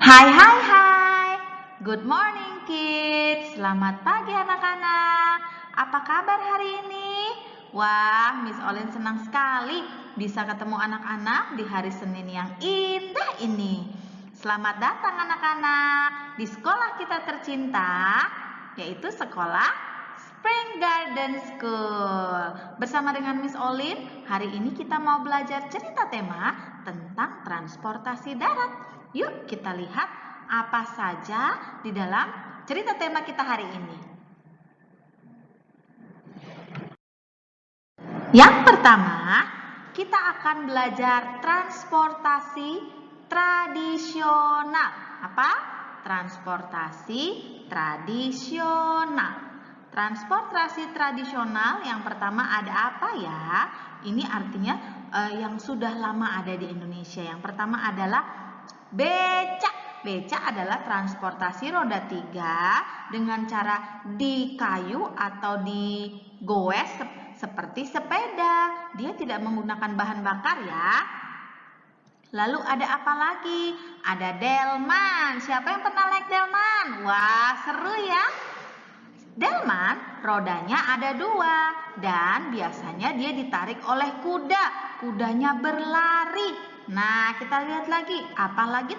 Hai hai hai. Good morning kids. Selamat pagi anak-anak. Apa kabar hari ini? Wah, Miss Olin senang sekali bisa ketemu anak-anak di hari Senin yang indah ini. Selamat datang anak-anak di sekolah kita tercinta, yaitu sekolah Spring Garden School. Bersama dengan Miss Olin, hari ini kita mau belajar cerita tema tentang transportasi darat. Yuk kita lihat apa saja di dalam cerita tema kita hari ini. Yang pertama, kita akan belajar transportasi tradisional. Apa? Transportasi tradisional. Transportasi tradisional yang pertama ada apa ya? Ini artinya yang sudah lama ada di Indonesia. Yang pertama adalah becak. Becak adalah transportasi roda 3 dengan cara di kayu atau digoes seperti sepeda. Dia tidak menggunakan bahan bakar ya. Lalu ada apa lagi? Ada delman. Siapa yang pernah naik delman? Wah, seru ya. Delman rodanya ada 2 dan biasanya dia ditarik oleh kuda. Kudanya berlari. Nah, kita lihat lagi, apalagi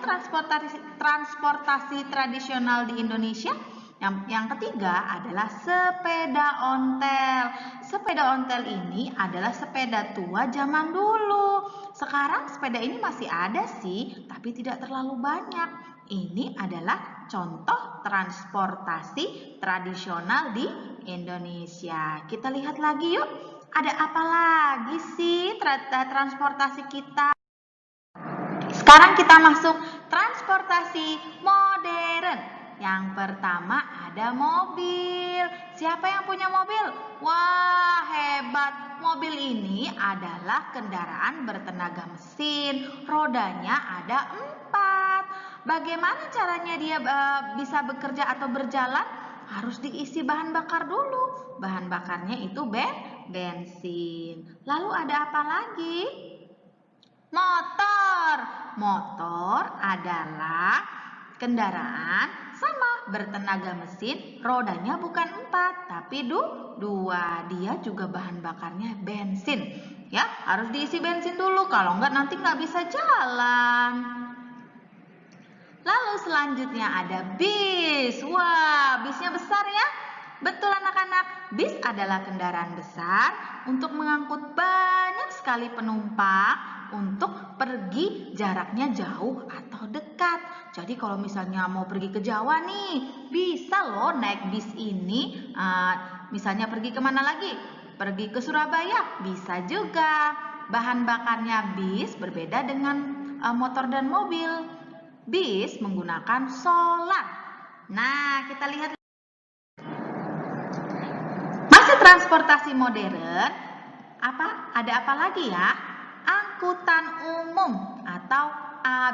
transportasi tradisional di Indonesia? Yang ketiga adalah sepeda ontel. Sepeda ontel ini adalah sepeda tua zaman dulu. Sekarang sepeda ini masih ada sih, tapi tidak terlalu banyak. Ini adalah contoh transportasi tradisional di Indonesia. Kita lihat lagi yuk, ada apa lagi sih transportasi kita? Sekarang kita masuk transportasi modern. Yang pertama ada mobil. Siapa yang punya mobil? Wah, hebat. Mobil ini adalah kendaraan bertenaga mesin. Rodanya ada 4. Bagaimana caranya dia bisa bekerja atau berjalan? Harus diisi bahan bakar dulu. Bahan bakarnya itu bensin. Lalu ada apa lagi? Motor. Motor adalah kendaraan sama bertenaga mesin, rodanya bukan 4 tapi 2. Dia juga bahan bakarnya bensin. Ya, harus diisi bensin dulu, kalau enggak nanti nggak bisa jalan. Lalu selanjutnya ada bis. Wah, bisnya besar ya. Betul anak-anak, bis adalah kendaraan besar untuk mengangkut banyak sekali penumpang untuk pergi jaraknya jauh atau dekat. Jadi kalau misalnya mau pergi ke Jawa nih, bisa loh naik bis ini. Misalnya pergi kemana lagi? Pergi ke Surabaya, bisa juga. Bahan bakarnya bis berbeda dengan motor dan mobil. Bis menggunakan solar. Nah, kita lihat. Masih transportasi modern. Ada apa lagi ya? Angkutan umum atau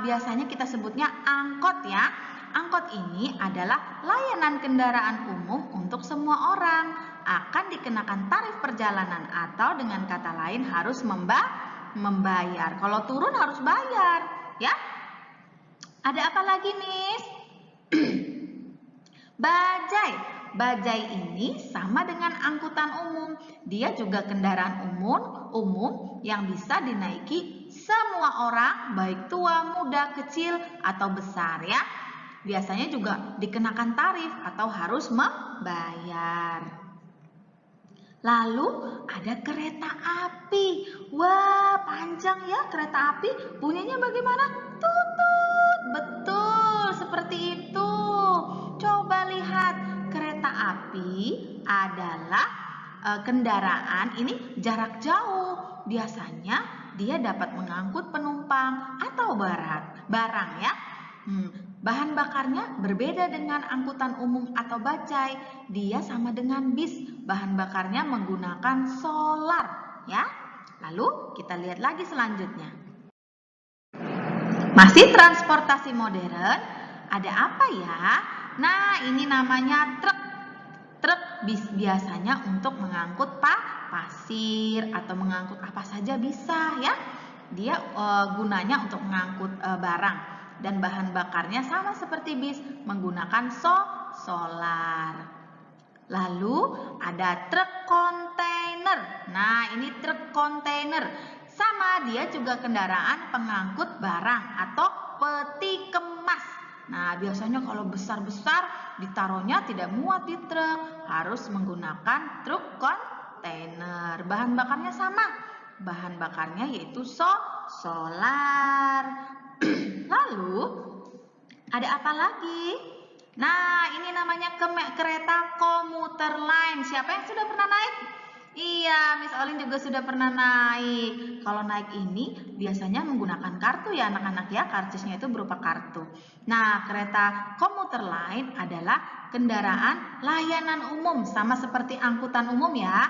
biasanya kita sebutnya angkot ya. Angkot ini adalah layanan kendaraan umum untuk semua orang. Akan dikenakan tarif perjalanan atau dengan kata lain harus membayar. Kalau turun harus bayar, ya. Ada apa lagi, Miss? Bajai. Bajai ini sama dengan angkutan umum. Dia juga kendaraan umum yang bisa dinaiki semua orang, baik tua, muda, kecil, atau besar ya. Biasanya juga dikenakan tarif atau harus membayar. Lalu ada kereta api. Wah, panjang ya kereta api. Bunyinya bagaimana? Tutut. Betul, seperti itu. Coba lihat, kereta api adalah kendaraan ini jarak jauh. Biasanya dia dapat mengangkut penumpang atau barang ya. Bahan bakarnya berbeda dengan angkutan umum atau bajai. Dia sama dengan bis. Bahan bakarnya menggunakan solar ya. Lalu kita lihat lagi selanjutnya. Masih transportasi modern. Ada apa ya? Nah, ini namanya truk. Truk biasanya untuk mengangkut pasir atau mengangkut apa saja bisa ya. Dia gunanya untuk mengangkut barang. dan bahan bakarnya sama seperti bis, menggunakan solar. Lalu ada truk kontainer. Nah, ini truk kontainer. Sama, dia juga kendaraan pengangkut barang atau peti kemas. Nah, biasanya kalau besar-besar ditaruhnya tidak muat di truk, harus menggunakan truk kontainer. Bahan bakarnya sama. Bahan bakarnya yaitu solar. Lalu ada apa lagi? Nah, ini namanya kereta komuter line. Siapa yang sudah pernah naik? Iya, Miss Olin juga sudah pernah naik. Kalau naik ini biasanya menggunakan kartu ya anak-anak ya. Karcisnya itu berupa kartu. Nah, kereta komuter line adalah kendaraan layanan umum, sama seperti angkutan umum ya.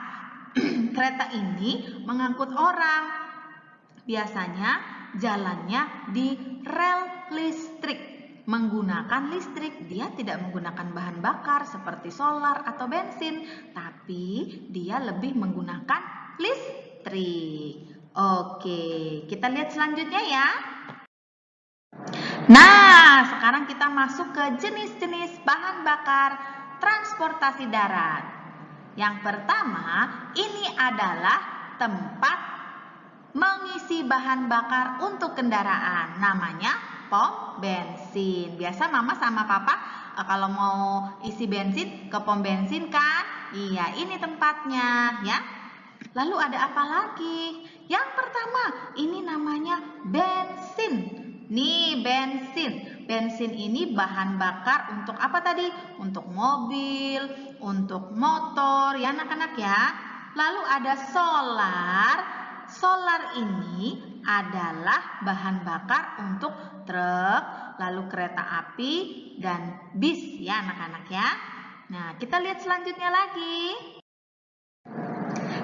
Kereta ini mengangkut orang. Biasanya jalannya di rel listrik. Menggunakan listrik, dia tidak menggunakan bahan bakar seperti solar atau bensin, tapi dia lebih menggunakan listrik. Oke, kita lihat selanjutnya ya. Nah, sekarang kita masuk ke jenis-jenis bahan bakar transportasi darat. Yang pertama, ini adalah tempat mengisi bahan bakar untuk kendaraan. Namanya pom bensin. Biasa mama sama papa kalau mau isi bensin ke pom bensin kan? Iya, ini tempatnya ya. Lalu ada apa lagi? Yang pertama, ini namanya bensin. Nih, bensin. Bensin ini bahan bakar untuk apa tadi? Untuk mobil, untuk motor, ya anak-anak ya. Lalu ada solar. Solar ini adalah bahan bakar untuk truk, lalu kereta api, dan bis ya anak-anak ya. Nah, kita lihat selanjutnya lagi.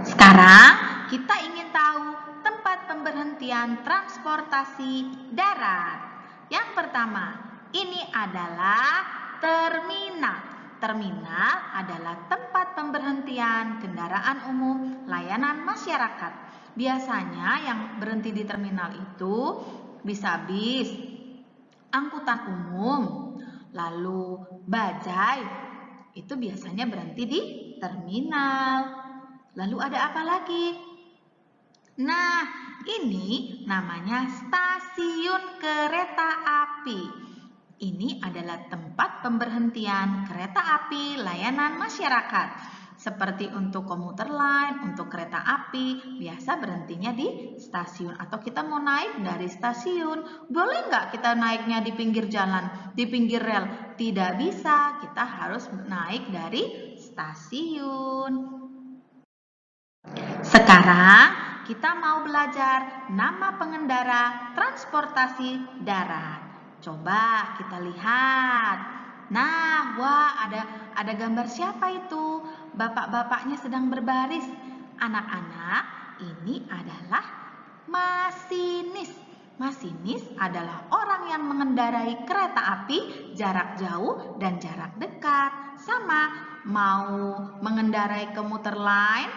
Sekarang kita ingin tahu tempat pemberhentian transportasi darat. Yang pertama, ini adalah terminal. Terminal adalah tempat pemberhentian kendaraan umum layanan masyarakat. Biasanya yang berhenti di terminal itu bisa bis, angkutan umum, lalu bajai. Itu biasanya berhenti di terminal. Lalu ada apa lagi? Nah, ini namanya stasiun kereta api. Ini adalah tempat pemberhentian kereta api layanan masyarakat. Seperti untuk komuter line, untuk kereta api, biasa berhentinya di stasiun. Atau kita mau naik dari stasiun, boleh nggak kita naiknya di pinggir jalan, di pinggir rel? Tidak bisa, kita harus naik dari stasiun. Sekarang kita mau belajar nama pengendara transportasi darat. Coba kita lihat. Nah, wah ada gambar siapa itu? Bapak-bapaknya sedang berbaris. Anak-anak, ini adalah masinis. Masinis adalah orang yang mengendarai kereta api jarak jauh dan jarak dekat. Sama, mau mengendarai komuter line,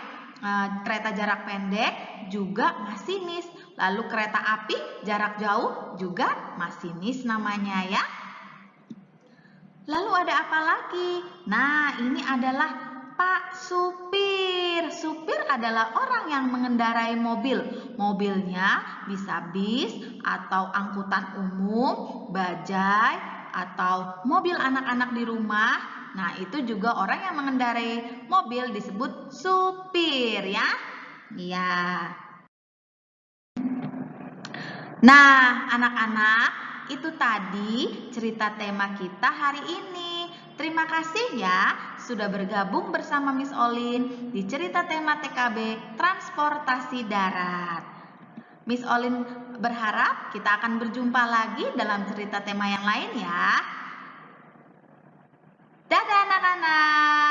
kereta jarak pendek juga masinis. Lalu kereta api jarak jauh juga masinis namanya ya. Lalu ada apa lagi? Nah, ini adalah Pak Supir. Supir adalah orang yang mengendarai mobil. Mobilnya bisa bis atau angkutan umum, bajai, atau mobil anak-anak di rumah. Nah, itu juga orang yang mengendarai mobil disebut supir ya. Iya. Nah, anak-anak, itu tadi cerita tema kita hari ini. Terima kasih ya sudah bergabung bersama Miss Olin di cerita tema TKB Transportasi Darat. Miss Olin berharap kita akan berjumpa lagi dalam cerita tema yang lain ya. Dadah anak-anak.